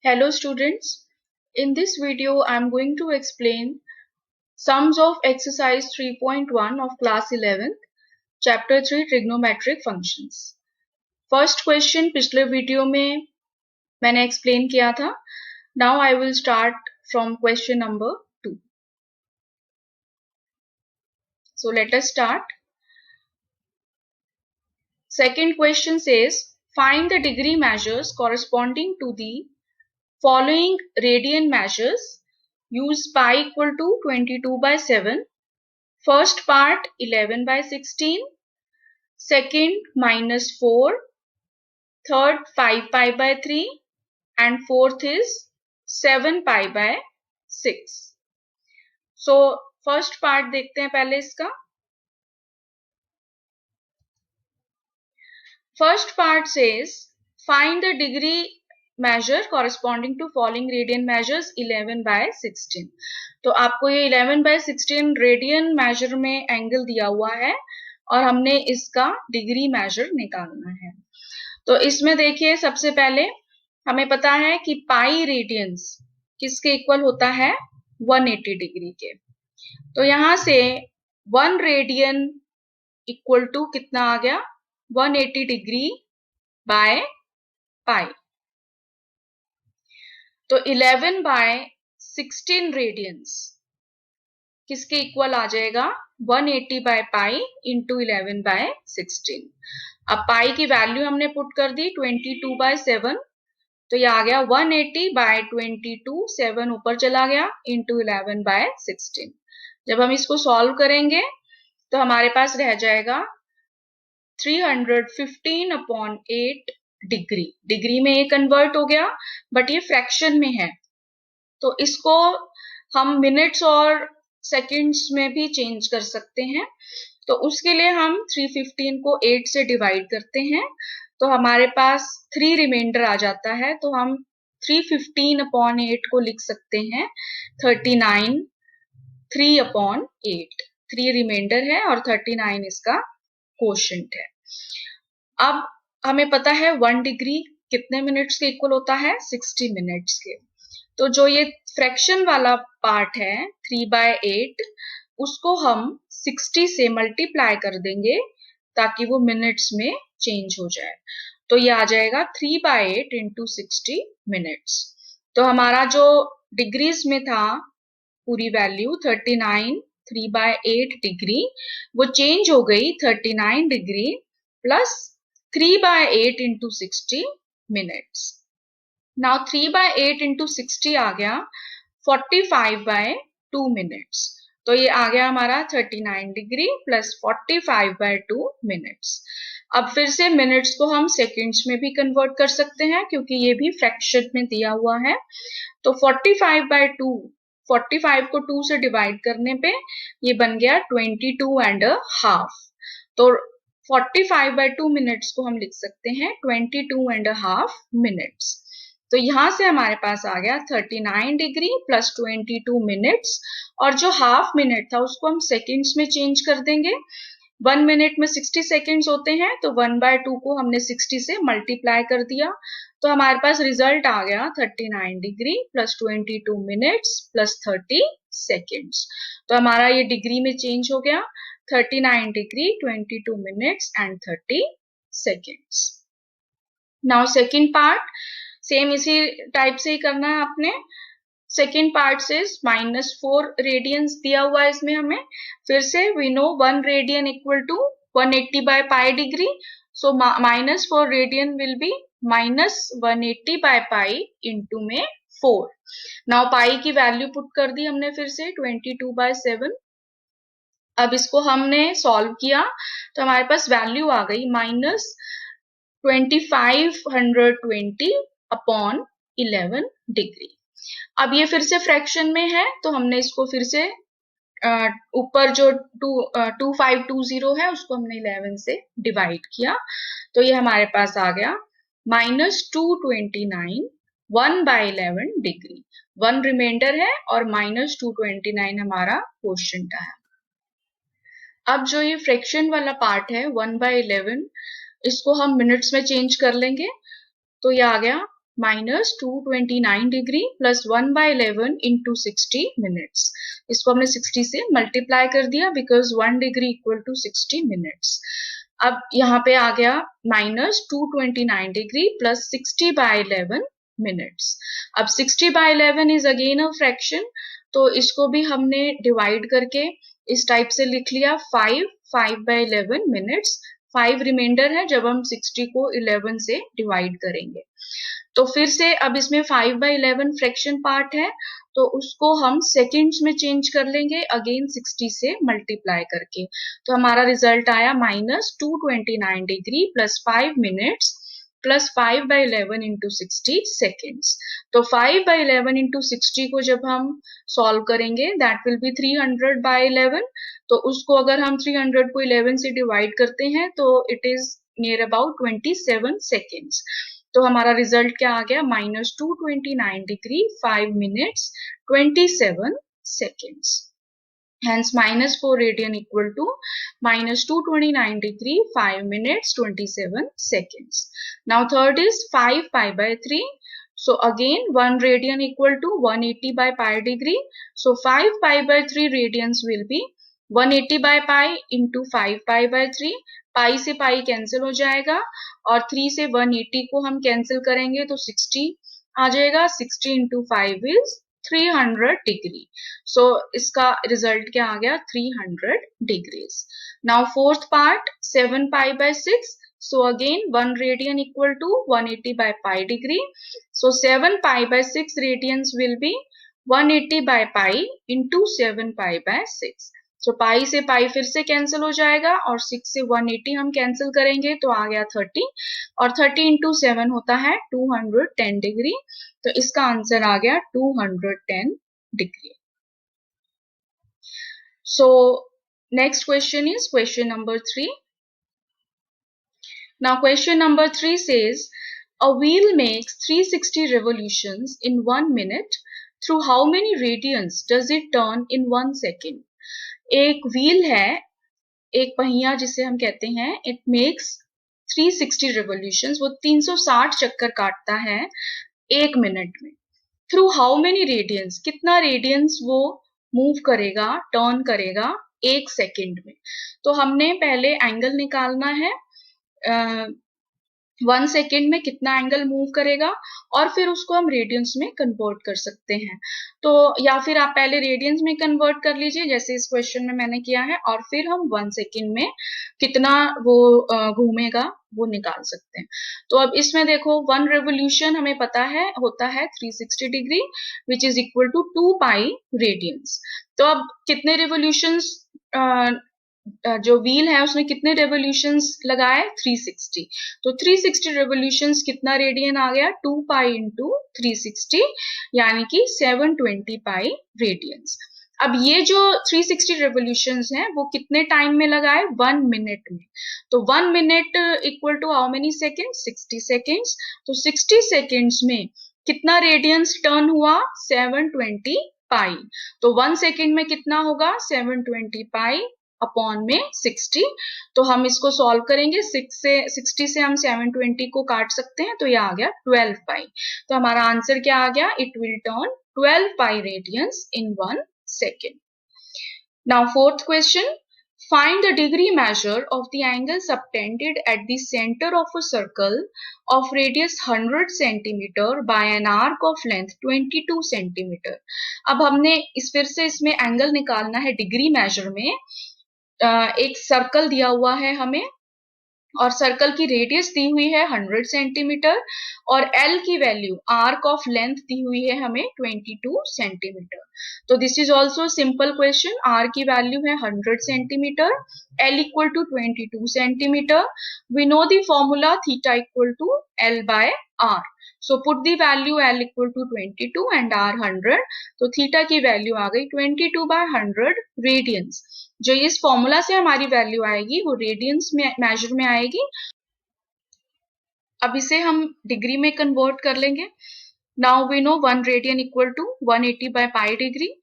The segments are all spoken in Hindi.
Hello students, in this video I am going to explain sums of exercise 3.1 of class 11th, chapter 3 trigonometric functions. First question पिछले वीडियो में मैंने explain किया था. Now I will start from question number 2. So let us start. Second question says, find the degree measures corresponding to the following radian measures. Use pi equal to 22/7. First part 11/16. Second -4. Third 5π/3. And fourth is 7π/6. So first part देखते हैं पहले इसका. First part says find the degree measure corresponding to following radian measures 11/16. तो आपको ये 11/16 रेडियन मेजर में एंगल दिया हुआ है और हमने इसका डिग्री मेजर निकालना है. तो इसमें देखिए सबसे पहले हमें पता है कि पाई रेडियंस किसके इक्वल होता है 180 डिग्री के. तो यहां से 1 रेडियन इक्वल टू कितना आ गया 180 डिग्री बाय पाई. तो 11/16 रेडियंस किसके इक्वल आ जाएगा 180 बाय पाई इंटू 11/16. अब पाई की वैल्यू हमने पुट कर दी 22/7. तो ये आ गया 180/22. 7 ऊपर चला गया इंटू 11/16. जब हम इसको सॉल्व करेंगे तो हमारे पास रह जाएगा 315/8 डिग्री. डिग्री में ये कन्वर्ट हो गया बट ये फ्रैक्शन में है तो इसको हम मिनट्स और सेकंड्स में भी चेंज कर सकते हैं. तो उसके लिए हम 315 को 8 से डिवाइड करते हैं तो हमारे पास 3 रिमाइंडर आ जाता है. तो हम 315/8 को लिख सकते हैं 39 3/8. 3 रिमाइंडर है और 39 इसका कोशेंट है. अब हमें पता है 1 डिग्री कितने मिनट्स के इक्वल होता है 60 मिनट्स के. तो जो ये फ्रैक्शन वाला पार्ट है 3/8 उसको हम 60 से मल्टीप्लाई कर देंगे ताकि वो मिनट्स में चेंज हो जाए. तो ये आ जाएगा 3/8 इंटू 60 मिनट्स. तो हमारा जो डिग्रीज में था पूरी वैल्यू 39 3/8 डिग्री वो चेंज हो गई 39 degree plus 3/8 into 60 minutes. Now 3/8 into 60 आ गया 45/2 मिनट्स. तो ये आ गया हमारा 39 डिग्री प्लस 45/2 मिनट्स. अब फिर से मिनट्स को हम सेकंड्स में भी कन्वर्ट कर सकते हैं क्योंकि ये भी फ्रैक्शन में दिया हुआ है. तो 45/2 45 को 2 से डिवाइड करने पे ये बन गया 22.5. तो 45/2 मिनट्स को हम लिख सकते हैं 22.5 मिनट्स. तो यहां से हमारे पास आ गया 39 डिग्री प्लस 22 मिनट्स और जो हाफ मिनट था उसको हम सेकंड्स में चेंज कर देंगे. 1 मिनट में 60 सेकंड्स होते हैं तो 1/2 को हमने 60 से मल्टीप्लाई कर दिया. तो हमारे पास रिजल्ट आ गया 39 degree plus 22 minutes plus 30 seconds. तो हमारा ये डिग्री में चेंज हो गया 39 degree 22 minutes and 30 seconds. Now second part same इसी टाइप से ही करना है आपने. सेकेंड पार्ट से -4 रेडियंस दिया हुआ है इसमें हमें. फिर से we know 1 radian equal to 180 by pi degree. So -4 radian will be -180 by pi into में 4. नाउ पाई की वैल्यू पुट कर दी हमने फिर से 22/7. अब इसको हमने सॉल्व किया तो हमारे पास वैल्यू आ गई -2520/11 डिग्री. अब ये फिर से फ्रैक्शन में है तो हमने इसको फिर से ऊपर जो 2520 है उसको हमने 11 से डिवाइड किया. तो ये हमारे पास आ गया -229 1/11 डिग्री. 1 रिमाइंडर है और -229 हमारा कोशेंट आया. अब जो ये फ्रैक्शन वाला पार्ट है 1/11 इसको हम मिनट्स में चेंज कर लेंगे. तो ये आ गया -229 डिग्री प्लस 1/11 इंटू 60 मिनट्स। इसको हमने 60 से मल्टीप्लाई कर दिया because 1 degree equal to 60 minutes. अब यहाँ पे आ गया -229 डिग्री प्लस 60/11 मिनट्स। अब 60/11 इज अगेन अ फ्रैक्शन, तो इसको भी हमने डिवाइड करके इस टाइप से लिख लिया 5/11 मिनट्स। 5 रिमाइंडर है जब हम 60 को 11 से डिवाइड करेंगे। तो फिर से अब इसमें 5/11 फ्रैक्शन पार्ट है, तो उसको हम सेकेंड्स में चेंज कर लेंगे अगेन 60 से मल्टीप्लाई करके। तो हमारा रिजल्ट आया -229 degree plus 5 minutes plus 5/11 into 60 seconds. तो 5/11 इंटू 60 को जब हम सॉल्व करेंगे दैट विल बी 300/11। तो उसको अगर हम 300 को 11 से डिवाइड करते हैं तो it is near about 27 seconds. तो हमारा रिजल्ट क्या आ गया -229 degree 5 minutes 27 seconds. Hence -4 radian equal to -229 degree 5 minutes 27 seconds. Now third is 5 pi by 3. So again 1 radian equal to 180 by pi degree. So 5 pi by 3 radians will be 180 by pi into 5 pi by 3. पाई से पाई कैंसिल हो जाएगा और 3 से 180 को हम कैंसिल करेंगे तो 60 आ जाएगा। 60 इंटू 5 इज 300 डिग्री। सो इसका रिजल्ट क्या आ गया 300 degrees. Now fourth part 7 pi by 6। So again 1 radian equal to 180 by pi degree. So 7 pi by 6 radians will be 180 by pi into 7 pi by 6. So पाई से पाई फिर से कैंसिल हो जाएगा और 6 से 180 हम कैंसिल करेंगे तो आ गया 30 और 30 इंटू 7 होता है 210 डिग्री। तो इसका आंसर आ गया 210 degree. So next question is question number 3. Now question number 3 says a wheel makes 360 revolutions in 1 minute. Through how many radians does it turn in 1 second? एक व्हील है, एक पहिया जिसे हम कहते हैं, इट मेक्स 360 रिवोल्यूशंस, वो 360 चक्कर काटता है 1 मिनट में। थ्रू हाउ मेनी रेडियंस, कितना रेडियंस वो मूव करेगा, टर्न करेगा 1 सेकेंड में। तो हमने पहले एंगल निकालना है 1 सेकेंड में कितना एंगल मूव करेगा और फिर उसको हम रेडियंस में कन्वर्ट कर सकते हैं। तो या फिर आप पहले रेडियंस में कन्वर्ट कर लीजिए जैसे इस क्वेश्चन में मैंने किया है और फिर हम 1 सेकेंड में कितना वो घूमेगा वो निकाल सकते हैं। तो अब इसमें देखो 1 रेवोल्यूशन हमें पता है होता है 360 degree which is equal to 2 pi radians. तो अब कितने रेवोल्यूशंस जो व्हील है उसने कितने रेवोल्यूशंस लगाए 360। तो 360 रेवोल्यूशंस कितना रेडियन आ गया 2 पाई इंटू 360 यानी कि 720 पाई रेडियंस। अब ये जो 360 रेवोल्यूशंस हैं वो कितने टाइम में लगाए 1 मिनट में। तो 1 minute equal to how many second 60 seconds. तो 60 सेकेंड्स में कितना रेडियंस टर्न हुआ 720 पाई। तो 1 सेकेंड में कितना होगा 720 पाई अपॉन में 60। तो हम इसको सॉल्व करेंगे 60 से हम 720 को काट सकते हैं तो ये आ गया 12 पाई। तो हमारा आंसर क्या आ गया it will turn 12 pi radiance in 1 second. Now fourth question, find the degree measure of the angle subtended at the center of a circle of radius 100 centimeter by an arc of length 22 centimeter। अब हमने फिर से इसमें एंगल निकालना है डिग्री मेजर में। एक सर्कल दिया हुआ है हमें और सर्कल की रेडियस दी हुई है 100 सेंटीमीटर और एल की वैल्यू आर्क ऑफ लेंथ दी हुई है हमें 22 सेंटीमीटर। तो this is also simple question. R की वैल्यू है 100 centimetre, L equal to 22 centimetre. We know the formula theta equal to L by R. So put the value L equal to 22 and R 100. तो थीटा की वैल्यू आ गई 22 by 100 रेडियंस। जो इस फॉर्मूला से हमारी वैल्यू आएगी वो रेडियंस में मेजर में आएगी। अब इसे हम डिग्री में कन्वर्ट कर लेंगे। Now we know 1 radian equal to 180 by pi degree.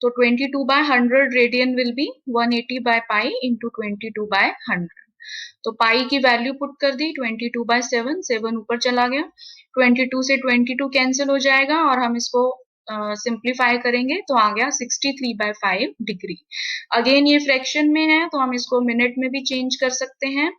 तो 22 by 100 radian will be 180 by pi into 22 by 100। तो पाई की वैल्यू पुट कर दी 22/7, 7 ऊपर चला गया, 22 से 22 कैंसिल हो जाएगा और हम इसको सिंप्लीफाई करेंगे तो आ गया 63/5 डिग्री। अगेन ये फ्रैक्शन में है तो हम इसको मिनट में भी चेंज कर सकते हैं।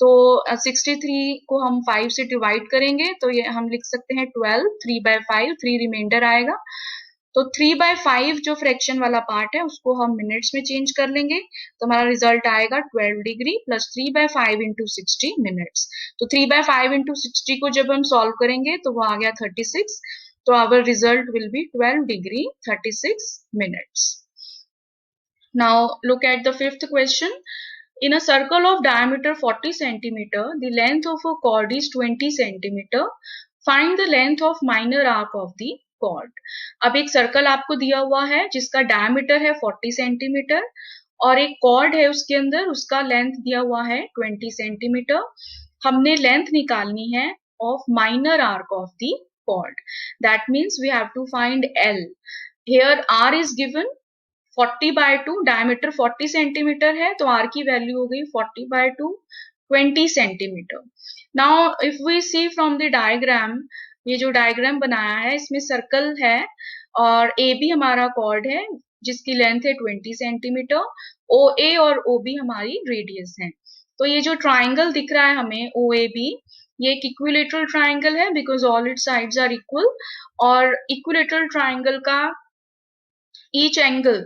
तो 63 को हम 5 से डिवाइड करेंगे तो ये हम लिख सकते हैं 12, 3/5, 3 रिमाइंडर आएगा। तो 3/5 जो फ्रैक्शन वाला पार्ट है उसको हम मिनट्स में चेंज कर लेंगे तो हमारा रिजल्ट आएगा 12 डिग्री प्लस 3/5 इंटू 60 मिनट्स। तो 3/5 इंटू 60 को जब हम सॉल्व करेंगे तो वो आ गया 36। तो our result will be 12 degree 36 minutes. Now look at the fifth question. In a circle of diameter 40 centimeter, the length of a chord is 20 centimeter. Find the length of minor arc of the chord. अब एक सर्कल आपको दिया हुआ है जिसका डायमीटर है 40 सेंटीमीटर और एक कॉर्ड है उसके अंदर, उसका लेंथ दिया हुआ है 20 सेंटीमीटर। हमने लेंथ निकालनी है of minor arc of the chord. That means we have to find L. Here R is given 40/2, diameter 40 centimetre है तो आर की वैल्यू हो गई 40/2, 20 centimetre. Now if we see from the diagram, ये जो डायग्राम बनाया है इसमें सर्कल है और ए बी हमारा कॉर्ड है जिसकी लेंथ है 20 सेंटीमीटर, ओ ए और ओ बी हमारी रेडियस है। तो ये जो ट्राइंगल दिख रहा है हमें ओ ए बी, ये एक इक्विलेटरल ट्राइंगल है because all its sides are equal. और इक्विलेटरल ट्राइंगल का each angle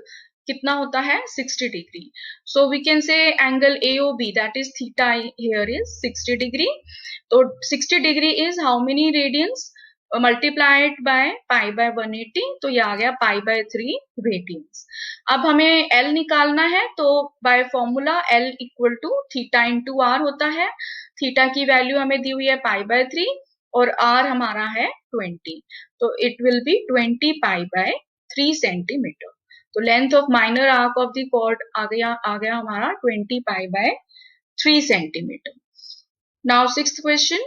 कितना होता है 60 degree. So we can say angle AOB that is theta here is 60 degree. तो 60 degree is how many radians multiplied by pi by 180, तो ये आ गया पाई/3 रेडियंस। अब हमें L निकालना है तो by formula L equal to theta into R होता है। थीटा की वैल्यू हमें दी हुई है पाई/3 और आर हमारा है 20, तो इट विल बी 20 पाई/3 सेंटीमीटर। तो length of minor arc of the chord आ गया हमारा 20 पाई/3 centimetre. Now sixth question,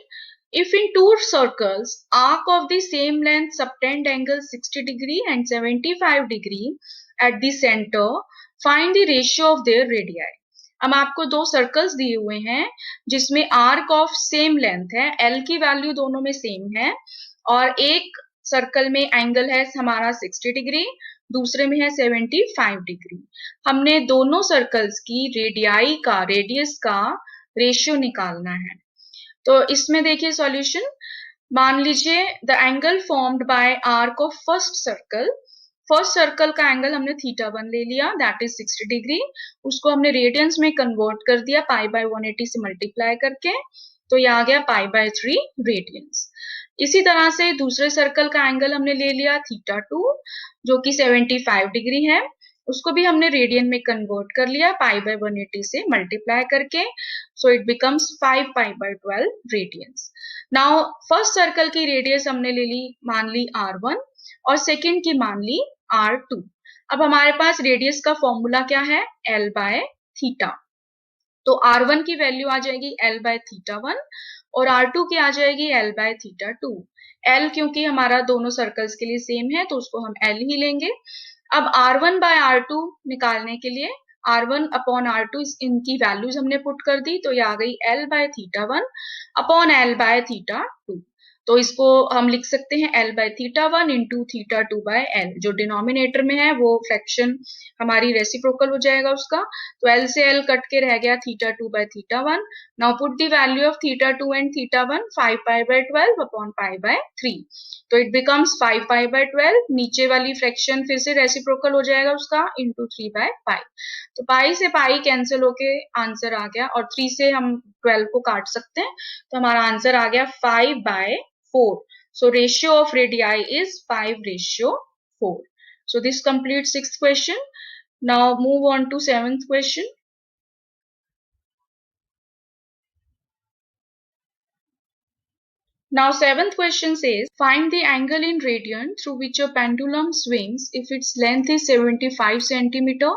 if in two circles arc of the same length subtend angle 60 degree and 75 degree at the center, find the ratio of their radii. हम आपको दो सर्कल्स दिए हुए हैं जिसमें आर्क ऑफ सेम लेंथ है, एल की वैल्यू दोनों में सेम है और एक सर्कल में एंगल है हमारा 60 डिग्री, दूसरे में है 75 डिग्री। हमने दोनों सर्कल्स की रेडियस का रेशियो निकालना है। तो इसमें देखिए सॉल्यूशन, मान लीजिए the angle formed bye arc of first circle का एंगल हमने θ1 ले लिया दैट इज 60 डिग्री, उसको हमने रेडियंस में कन्वर्ट कर दिया पाई/180 से मल्टीप्लाई करके, तो ये आ गया पाई/3 रेडियंस। इसी तरह से दूसरे सर्कल का एंगल हमने ले लिया θ2 जो कि 75 डिग्री है, उसको भी हमने रेडियन में कन्वर्ट कर लिया पाई/180 से मल्टीप्लाई करके, सो इट बिकम्स 5 पाई/12 रेडियंस। नाउ फर्स्ट सर्कल की रेडियस हमने ले ली, मान ली R1 और सेकंड की मान ली R2। अब हमारे पास रेडियस का फॉर्मूला क्या है L/θ, तो R1 की वैल्यू आ जाएगी L/θ1 और R2 की आ जाएगी L/θ2। L क्योंकि हमारा दोनों सर्कल्स के लिए सेम है तो उसको हम L ही लेंगे। अब R1/R2 निकालने के लिए R1/R2 इनकी वैल्यूज हमने पुट कर दी, तो ये आ गई L/θ1 अपॉन L/θ2। तो इसको हम लिख सकते हैं L/θ1 इंटू θ2/L, जो डिनोमिनेटर में है वो फ्रैक्शन हमारी रेसिप्रोकल हो जाएगा उसका, तो L से L कट के रह गया θ2/θ1। Now put the value of θ2 and θ1, 5 पाई/12 अपॉन पाई/3, तो इट बिकम्स 5 पाई/12, नीचे वाली फ्रैक्शन फिर से रेसिप्रोकल हो जाएगा उसका इंटू 3/5, तो पाई से पाई कैंसिल होके आंसर आ गया और 3 से हम 12 को काट सकते हैं, तो हमारा आंसर आ गया 5/4। So ratio of radii is 5/4. So this completes sixth question. Now move on to seventh question. Now seventh question says, find the angle in radian through which a pendulum swings if its length is 75 centimeter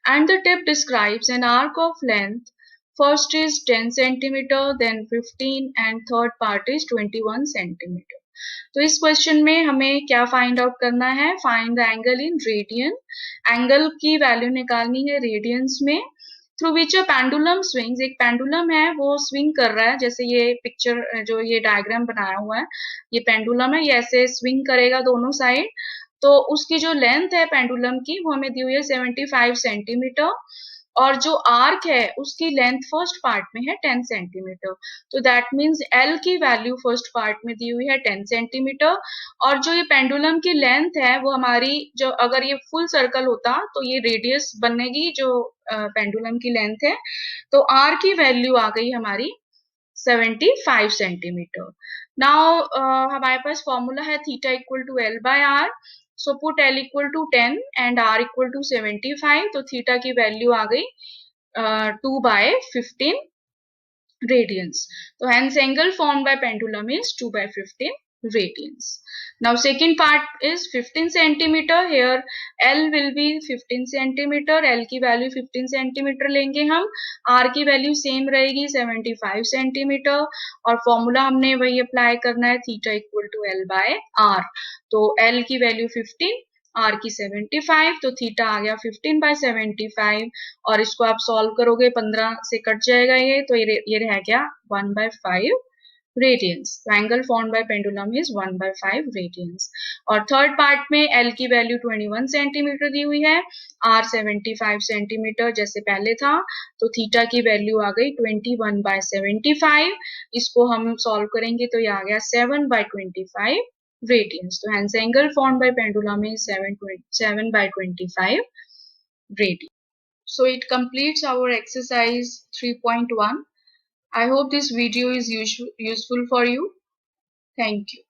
and the tip describes an arc of length. First is 10 centimeter, then 15 and third part is 21 centimeter. तो इस क्वेश्चन में हमें क्या फाइंड आउट करना है, find the angle in radian. Angle की वैल्यू निकालनी है रेडियंस में through which a pendulum swings, एक पेंडुलम है वो स्विंग कर रहा है, जैसे ये पिक्चर जो ये डायग्राम बनाया हुआ है ये पेंडुलम है, ये ऐसे स्विंग करेगा दोनों साइड। तो उसकी जो लेंथ है पेंडुलम की वो हमें दी हुई है 75 सेंटीमीटर, और जो आर्क है उसकी लेंथ फर्स्ट पार्ट में है 10 सेंटीमीटर। तो दैट मीन्स एल की वैल्यू फर्स्ट पार्ट में दी हुई है 10 सेंटीमीटर, और जो ये पेंडुलम की लेंथ है वो हमारी, जो अगर ये फुल सर्कल होता तो ये रेडियस बनेगी जो पेंडुलम की लेंथ है। तो आर की वैल्यू आ गई हमारी 75 सेंटीमीटर। नाउ हमारे पास फॉर्मूला है theta equal to L by R. So put L equal to 10 and R equal to 75। तो थीटा की वैल्यू आ गई 2/15 radians. So hence angle formed by pendulum is 2/15 radians. Now second part is 15 centimeter. Here L will be 15 centimeter. L की वैल्यू 15 centimeter लेंगे हम, R की वैल्यू सेम रहेगी 75 centimeter, और फॉर्मूला हमने वही अप्लाई करना है theta equal to L by R। तो L की वैल्यू 15, आर की 75, तो थीटा आ गया 15/75, और इसको आप सॉल्व करोगे 15 से कट जाएगा ये, तो ये रह गया 1/5 रेडियंस। तो angle formed by pendulum is 1/5 radians. और थर्ड पार्ट में एल की वैल्यू 21 सेंटीमीटर दी हुई है, आर 75 सेंटीमीटर जैसे पहले था, तो थीटा की वैल्यू आ गई 21/75। इसको हम सॉल्व करेंगे तो ये आ गया 7/25 radians. So hence angle formed by pendulum is 7/25 radians. So it completes our exercise 3.1. I hope this video is useful for you. Thank you.